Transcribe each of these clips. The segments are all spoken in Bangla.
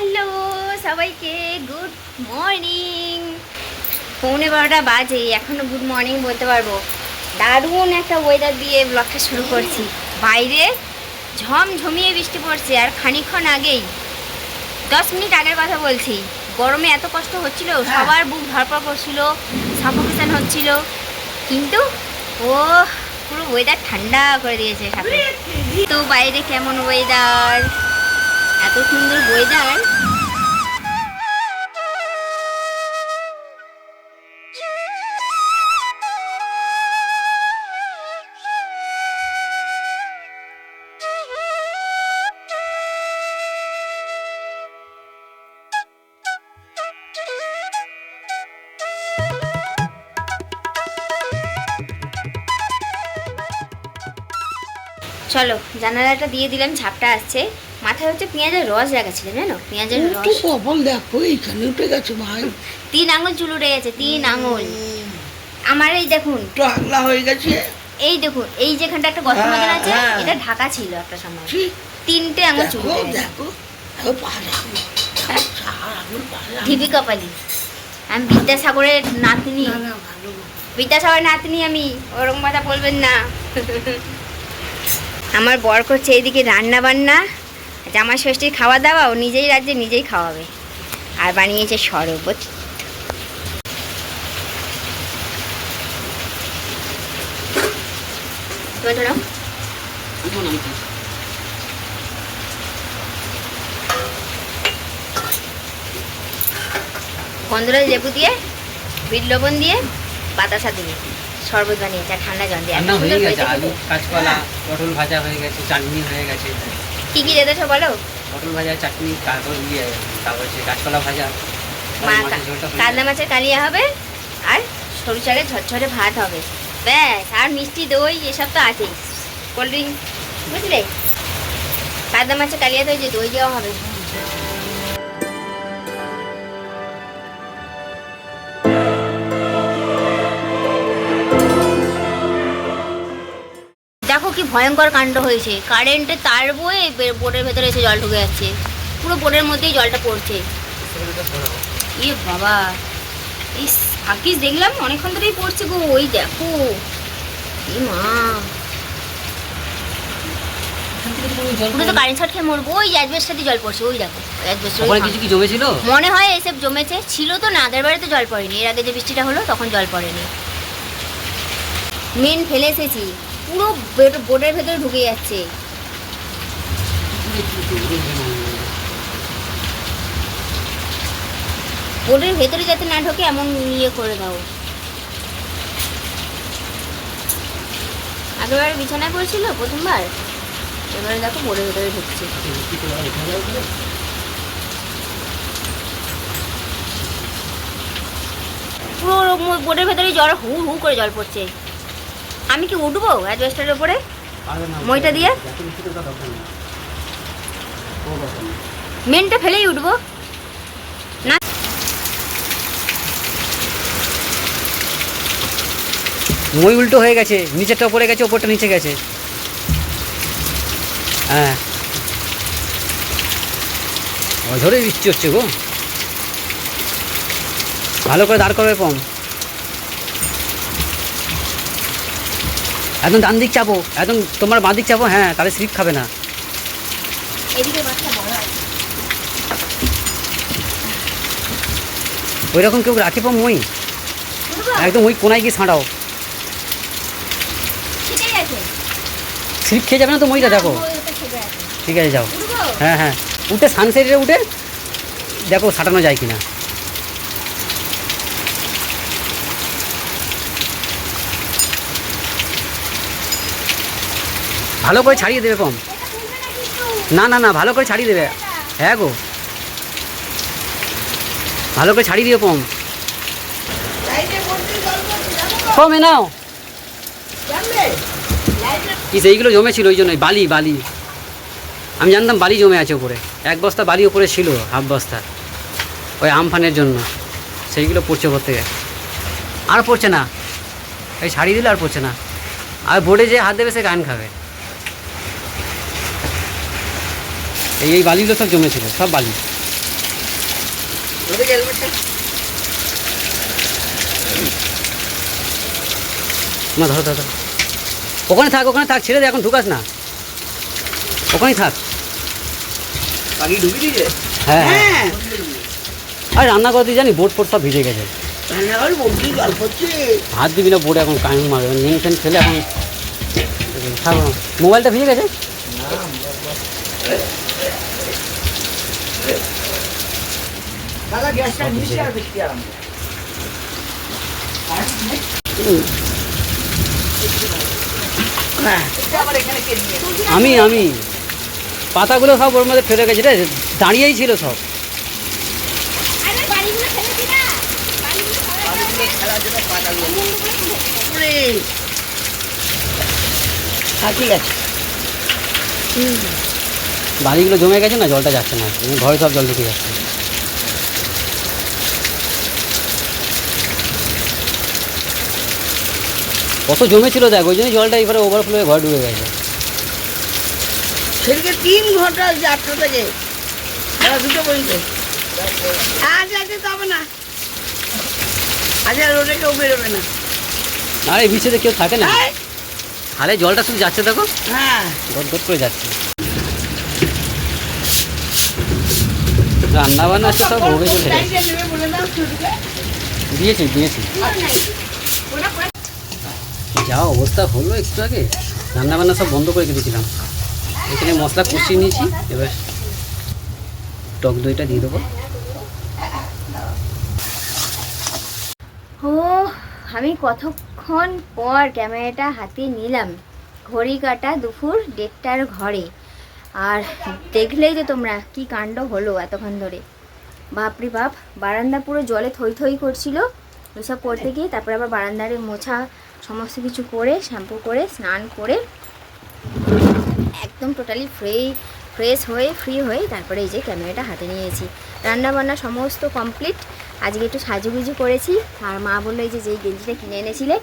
হ্যালো সবাইকে গুড মর্নিং। 11:15 বাজে, এখনো গুড মর্নিং বলতে পারবো। দারুণ একটা ওয়েদার দিয়ে ব্লগটা শুরু করছি। বাইরে ঝমঝমিয়ে বৃষ্টি পড়ছে, আর খানিকক্ষণ আগেই 10 মিনিট আগের কথা বলছি, গরমে এত কষ্ট হচ্ছিল, সবার বুক ধরপড় করছিল, সাফোকেশন হচ্ছিল, কিন্তু ও পুরো ওয়েদার ঠান্ডা করে দিয়েছে সাথে। তো বাইরে কেমন ওয়েদার, এত সুন্দর ওয়েদার। চলো জানালাটা দিয়ে দিলাম, ঝাপটা আসছে। মাথায় হচ্ছে পেঁয়াজের রস লাগাচ্ছিল, জানো? পেঁয়াজের রস কপাল দেখো এইখানে উঠে গেছে ভাই, 3 আঙুল চুল উঠে গেছে, 3 আঙুল। আমার এই দেখুন টাকলা হয়ে গেছে। এই দেখুন, এই যেখানটা একটা গর্ত মতন আছে, এটা ঢাকা ছিল একটা সময়। 3টে আঙুল চুল উঠে গেছে। দেখো ঢিবি কপালি। আমি বিদ্যাসাগরের নাতনি, বিদ্যাসাগরের নাতনি আমি, ওরকম কথা বলবেন না। আমার বর করছে এইদিকে রান্না বান্না, জামাই ষষ্ঠীর খাওয়া দাওয়া, ও নিজেই রাজ্যে নিজেই খাওয়াবে, আর বানিয়েছে শরবত। গন্ধরাজ লেবু দিয়ে, বিট লবণ দিয়ে, বাতাসা দিয়ে শরবত বানিয়েছে, আর ঠান্ডা জল দিয়ে। রান্না হয়ে গেছে, আলু কাঁচকলা পটল ভাজা হয়ে গেছে, চাটনি হয়ে গেছে। কি কি যেতেছো বলো? পটল ভাজা, চাটনি, তারপর হচ্ছে কাঁচকলা ভাজা, কাতলা মাছের কালিয়া হবে, আর সরু চালের ঝরঝরে ভাত হবে, ব্যাস। আর মিষ্টি দই এসব তো আছেই, কোল্ড ড্রিঙ্ক, বুঝলে? কাতলা মাছের কালিয়া তো ওই যে দই দেওয়া হবে। দেখো কি ভয়ঙ্কর কাণ্ড হয়েছে, কারেন্টের তার বয়ে বোর্ডের ভেতরে এসে জল ঢুকে যাচ্ছে, পুরো বোর্ডের মধ্যেই জলটা পড়ছে। ইয়ে বাবা, এই ফাঁকিস দেখলাম অনেকক্ষণ ধরেই পড়ছে গো, ওই দেখো। এ মা, পুরো তো কারেন্ট শর্ট খেয়ে মরবো। ওই অ্যাজবেস্টারে জল পড়ছে, ওই দেখো ওখানে কিছু কি জমেছিল মনে হয়, এসব জমেছে। ছিল তো না, আগের বারে তো জল পড়েনি, এর আগে যে বৃষ্টিটা হলো তখন জল পড়েনি। মেন ফেলে এসেছি, পুরো বোর্ডের ভেতরে ঢুকে যাচ্ছে। বোর্ডের ভেতরে যাতে না ঢোকে এমন ইয়ে করে দাও। আগেরবার বিছানায় পড়েছিল প্রথমবার, এবারে দেখো বোর্ডের ভেতরে ঢুকছে। পুরো বোর্ডের ভেতরে জল হু হু করে জল পড়ছে। আমি কি উঠবো অ্যাডভেস্টারের উপরে মইটা দিয়ে? মেনটা ফেলেই উঠবো না। মই উল্টো হয়ে গেছে, নিচেরটা উপরে গেছে, ওপরটা নিচে গেছে। হ্যাঁ, ঝড়ে বৃষ্টি হচ্ছে গো, ভালো করে দাঁড় করবে পম। একদম ডান দিক চাপো, একদম তোমার বাঁ দিক চাপো, হ্যাঁ, তাহলে স্লিপ খাবে না। ওই রকম কেউ রাখি পম মই, একদম ওই কোনায় গিয়ে ছাঁড়াও, স্লিপ খেয়ে যাবে না তো মইটা। দেখো ঠিক আছে, যাও। হ্যাঁ হ্যাঁ, উঠে সানসেটে উঠে দেখো সাঁটানো যায় কিনা। ভালো করে ছাড়িয়ে দেবে পম। না না না, ভালো করে ছাড়িয়ে দেবে। হ্যাঁ গো, ভালো করে ছাড়িয়ে দিও পম। পমে নাও, কি সেইগুলো জমেছিল ওই জন্যই, বালি বালি। আমি জানতাম বালি জমে আছে উপরে, 1 বস্তা বালি উপরে ছিল, হাফ বস্তা, ওই আমফানের জন্য সেইগুলো পড়ছে ওপর থেকে। আর পড়ছে না, এই ছাড়িয়ে দিলে আর পড়ছে না। আর বোর্ডে যে হাত দেবে সে গান খাবে। এই বালিগুলো সব জমেছিল, সব বালি। না ধরো ধরো ধরো। ওখানে থাক ছেড়ে দে, এখন ঢুকাস না, ওখানেই থাক। বাকি ঢুকি দিয়েছে। হ্যাঁ হ্যাঁ, হ্যাঁ আর রান্না করতে জানি বোর্ড ফোর্ড সব ভিজে গেছে। রান্নাঘর বলছি গল্প হচ্ছে। হাত দিবি না বোর্ডে, এখন কায়ন মারবে, নেন ফেন ফেলে এখন থাকো। মোবাইলটা ভিজে গেছে। দাদা গ্যাসটা নিচে আর বেশি আরাম। হ্যাঁ আবার এখানে কে নিয়ে আমি পাতাগুলো সব ওর মধ্যে ফেলে গেছে রে, দাঁড়িয়েই ছিল সব। আরে বাড়িগুলো ফেলেছি না, বাড়িগুলো খেলার জন্য পাতাগুলো ঠিক আছে। বালিগুলো জমে গেছে না, জলটা যাচ্ছে না, ঘরে সব জল ঢুকে যাচ্ছে। কত জমেছিল দেখ, ওই জন্যই জলটা এবারে ওভারফ্লো হয়ে ঘরে ঢুকে গেছে। সেদিকে 3 ঘন্টা 8টা থেকে বেলা 2টা পর্যন্ত। আজ তো হবে না, আজ আর রোডে কেউ বেরোবে না। আর এই বিচেতে কেউ থাকে না, হ্যাঁ খালে জলটা শুধু যাচ্ছে, দেখো হ্যাঁ গদ করে যাচ্ছে। রান্না বান্না সব ভোগে চলে গেছে। বলে দাও ছোটকে। দিয়েছি যা অবস্থা হলো একটু আগে, রান্না বান্না সব বন্ধ করে দিয়েছিলাম। এখানে মশলা কষিয়ে নিয়েছি, এবার টক দইটা দিয়ে দেবো। ও আমি কতক্ষণ পর ক্যামেরাটা হাতে নিলাম, ঘড়ি কাটা দুপুর 1:30টার ঘরে। আর দেখলেই তো তোমরা কি কাণ্ড হলো এতক্ষণ ধরে, বাপরে বাপ। বারান্দা পুরো জলে থই থই করছিল, ওইসব করতে গিয়ে তারপরে আবার বারান্দারে মোছা সমস্ত কিছু করে শ্যাম্পু করে স্নান করে একদম টোটালি ফ্রেশ হয়ে ফ্রি হয়ে তারপরে এই যে ক্যামেরাটা হাতে নিয়েছি। রান্না বান্না সমস্ত কমপ্লিট। আজকে একটু সাজুগুজু করেছি, আর মা বললো এই যে যেই গেঞ্জিটা কিনে এনেছিলে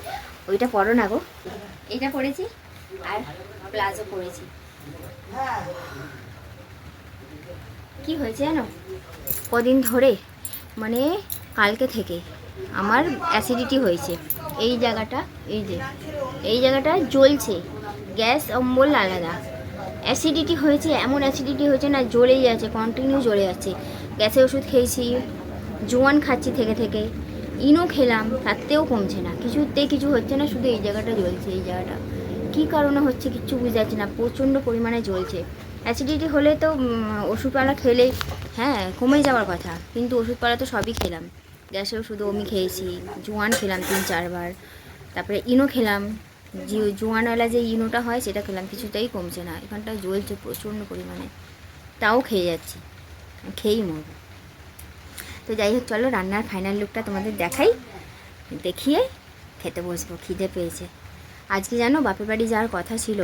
ওইটা পরো না গো, এইটা পরেছি আর প্লাজো পরেছি। কি হয়েছে জানো, কদিন ধরে মানে কালকে থেকে আমার অ্যাসিডিটি হয়েছে। এই জায়গাটা, এই জায়গাটা জ্বলছে, গ্যাস অম্বল আলাদা। অ্যাসিডিটি হয়েছে, এমন অ্যাসিডিটি হয়েছে না, জ্বলেই যাচ্ছে, কন্টিনিউ জ্বলে যাচ্ছে। গ্যাসের ওষুধ খেয়েছি, জোয়ান খাচ্ছি থেকে, ইনো খেলাম, তাতেও কমছে না, কিছুতেই কিছু হচ্ছে না, শুধু এই জায়গাটা জ্বলছে। এই জায়গাটা কী কারণে হচ্ছে কিচ্ছু বুঝতে যাচ্ছে না, প্রচণ্ড পরিমাণে জ্বলছে। অ্যাসিডিটি হলে তো ওষুধপালা খেলে হ্যাঁ কমে যাওয়ার কথা, কিন্তু ওষুধপালা তো সবই খেলাম। গ্যাসের ওষুধ আমি খেয়েছি, জোয়ান খেলাম 3-4 বার, তারপরে ইনো খেলাম, জোয়ানওয়ালা যে ইনোটা হয় সেটা খেলাম, কিছুতেই কমছে না। এখানটা জ্বলছে প্রচণ্ড পরিমাণে, তাও খেয়ে যাচ্ছি, খেয়েই মরবো। তো যাই হোক, চলো রান্নার ফাইনাল লুকটা তোমাদের দেখাই, দেখিয়ে খেতে বসবো, খিদে পেয়েছে। আজকে জানো বাপের বাড়ি যাওয়ার কথা ছিল,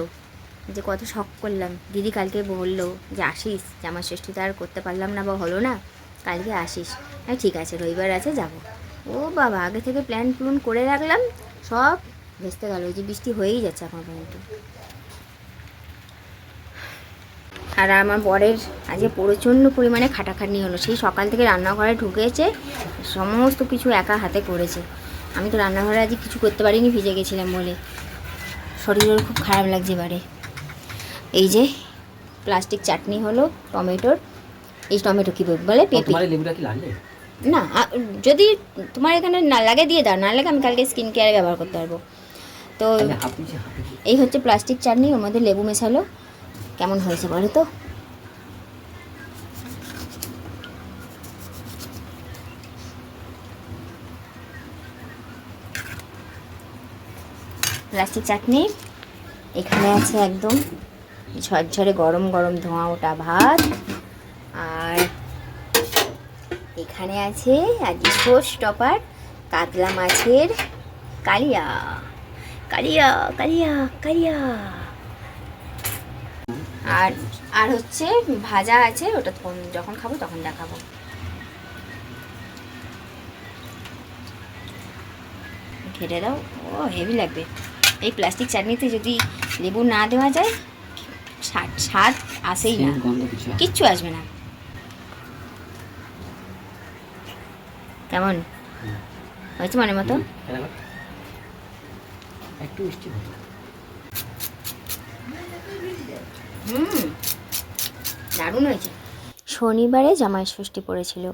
যে কত শখ করলাম। দিদি কালকে বললো যে আসিস, জামাই ষষ্ঠীটা আর করতে পারলাম না বা হলো না, কালকে আসিস। হ্যাঁ ঠিক আছে, রবিবার আছে যাব। ও বাবা, আগে থেকে প্ল্যান করে রাখলাম, সব ভেস্তে গেল। ওই যে বৃষ্টি হয়েই যাচ্ছে এখন পর্যন্ত। আর আমার বরের আজকে প্রচণ্ড পরিমাণে খাটাখাটনি হলো, সেই সকাল থেকে রান্নাঘরে ঢুকেছে, সমস্ত কিছু একা হাতে করেছে। আমি তো রান্নাঘরে আজকে কিছু করতে পারিনি, ভিজে গেছিলাম বলে। শরীরের খুব খারাপ লাগছে এবারে। এই যে প্লাস্টিক চাটনি হলো টমেটোর, এই টমেটো কী বলে পেঁপে না, যদি তোমার এখানে না লাগে দিয়ে দাও, না লাগে আমি কালকে স্কিন কেয়ারে ব্যবহার করতে পারবো। তো এই হচ্ছে প্লাস্টিক চাটনি, ওর মধ্যে লেবু মেশালো। কেমন হয়েছে বলো তো? প্লাস্টিক চাটনি, এখানে আছে একদম ঝরঝরে গরম গরম ধোঁয়া ওটা ভাত, আর এখানে আছে আজকে শোষ টপার কাতলা মাছের কালিয়া কালিয়া কালিয়া কালিয়া, আর হচ্ছে ভাজা আছে, ওটা যখন খাবো তখন দেখাবো। ঘেটে দাও, ও হেভি লাগবে। এই প্লাস্টিক চাটনিতে যদি লেবু না দেওয়া যায় স্বাদ আসেই না, কিচ্ছু আসবে না। কেমন হয়েছে মনের মতো? একটু মিষ্টি দারুণ হয়েছে। শনিবারে জামাই ষষ্ঠী পড়েছিল,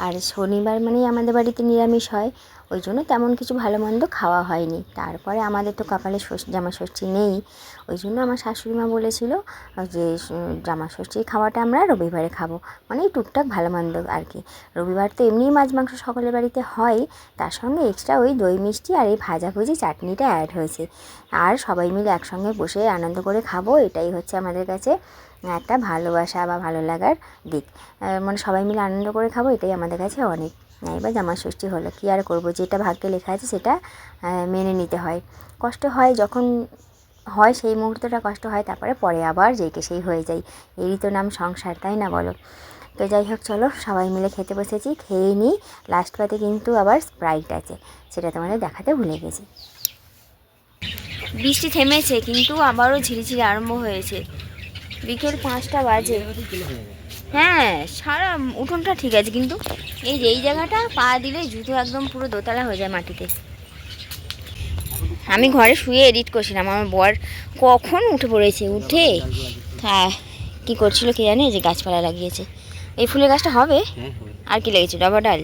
আর শনিবার মানেই আমাদের বাড়িতে নিরামিষ হয়, ওই জন্য তেমন কিছু ভালো মন্দ খাওয়া হয়নি। তারপরে আমাদের তো কপালে জামা ষষ্ঠী নেই, ওই জন্য আমার শাশুড়ি মা বলেছিল যে জামা ষষ্ঠীর খাওয়াটা আমরা রবিবারে খাবো, মানে টুকটাক ভালো মন্দ আর কি। রবিবার তো এমনিই মাছ মাংস সকলের বাড়িতে হয়, তার সঙ্গে এক্সট্রা ওই দই মিষ্টি আর এই ভাজাভুজি চাটনিটা অ্যাড হয়েছে। আর সবাই মিলে একসঙ্গে বসে আনন্দ করে খাবো, এটাই হচ্ছে আমাদের কাছে একটা ভালোবাসা বা ভালো লাগার দিক। মানে সবাই মিলে আনন্দ করে খাবো, এটাই আমাদের কাছে অনেক। এবার জামা ষষ্ঠী হলো, কী আর করবো, যেটা ভাগ্যে লেখা আছে সেটা মেনে নিতে হয়। কষ্ট হয় যখন হয়, সেই মুহূর্তটা কষ্ট হয়, তারপরে পরে আবার যেইকে সেই হয়ে যায়। এরই তো নাম সংসার, তাই না বলো? তো যাই হোক, চলো সবাই মিলে খেতে বসেছি, খেয়ে নিই। লাস্ট পাতে কিন্তু আবার স্প্রাইট আছে, সেটা তোমাদের দেখাতে ভুলে গেছি। বৃষ্টি থেমেছে, কিন্তু আবারও ঝিরিঝিরি আরম্ভ হয়েছে। বিকেল 5টা বাজে। হ্যাঁ, সারা উঠোনটা ঠিক আছে, কিন্তু এই যে এই জায়গাটা পা দিলে জুতো একদম পুরো দোতলা হয়ে যায় মাটিতে। আমি ঘরে শুয়ে এডিট করছিলাম, আমার বর কখন উঠে পড়েছে, উঠে হ্যাঁ কী করছিল কে জানে, যে গাছপালা লাগিয়েছে। এই ফুলের গাছটা হবে। আর কি লেগেছে? জবা ডাল।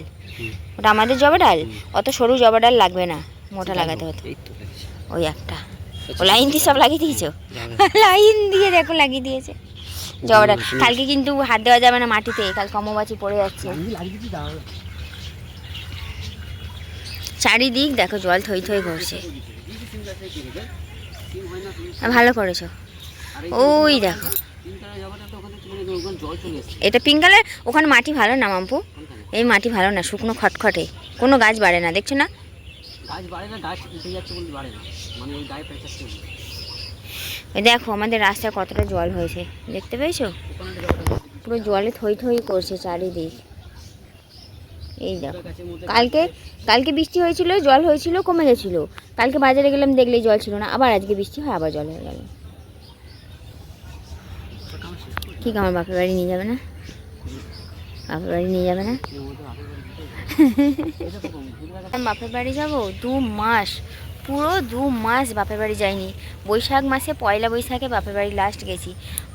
ওটা আমাদের জবা ডাল, অত সরু জবা ডাল লাগবে না, মোটা লাগাতে হতো। ওই একটা ও লাইন দিয়ে সব লাগিয়ে দিয়েছো? লাইন দিয়ে দেখো লাগিয়ে দিয়েছে জবা ডাল। কালকে কিন্তু হাত দেওয়া যাবে না মাটিতে, কাল কমবাচি পড়ে যাচ্ছে। চারিদিক দেখো জল থই থই করছে। ভালো করেছো। ওই দেখো এটা পিঙ্ক কালার, ওখানে মাটি ভালো না মাম্পু, এই মাটি ভালো না, শুকনো খটখটে, কোনো গাছ বাড়ে না, দেখছো না? দেখো আমাদের রাস্তায় কতটা জল হয়েছে, দেখতে পেয়েছো? পুরো জলে থই থই করছে চারিদিক। এই দেখো, কালকে বৃষ্টি হয়েছিল, জল হয়েছিল, কমে গেছিল। কালকে বাজারে গেলাম, দেখলেই জল ছিল না, আবার আজকে বৃষ্টি হয়, আবার জল হয়ে গেল। ঠিক, আমার বাপের বাড়ি নিয়ে যাবে না? বাপের বাড়ি নিয়ে যাবে না? বাপের বাড়ি যাবো 2 মাস, পুরো 2 মাস বাপের বাড়ি যাইনি। বৈশাখ মাসে, পয়লা বৈশাখে বাপের বাড়ি লাস্ট গেছি।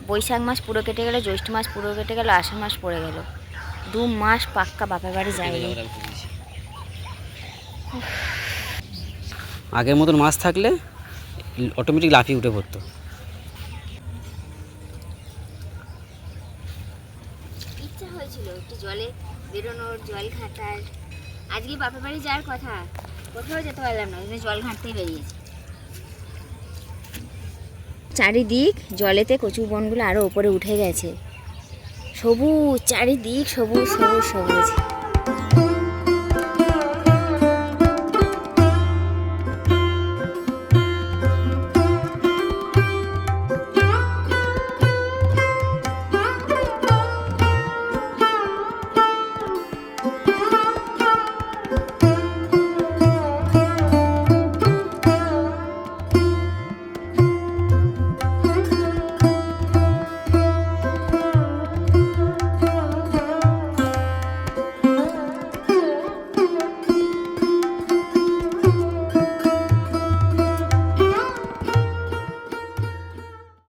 বৈশাখ মাস পুরো কেটে গেল, জ্যৈষ্ঠ মাস পুরো কেটে গেল, আষাঢ় মাস পড়ে গেল, 2 মাস পাক্কা বাপের বাড়ি যাইনি। আগের মতন মাছ থাকলে অটোমেটিক লাফিয়ে উঠে পড়তো। ইচ্ছা হয়েছিল একটু জলে বেরোনোর, জল ঘাঁটার। আজকে বাপের বাড়ি যাওয়ার কথা, কোথাও যেতে পারলাম না, জল ঘাঁটতেই বেরিয়েছি। চারিদিক জলেতে কচু বনগুলো আরও ওপরে উঠে গেছে, সবুজ চারিদিক, সবুজ সবুজ সবুজ।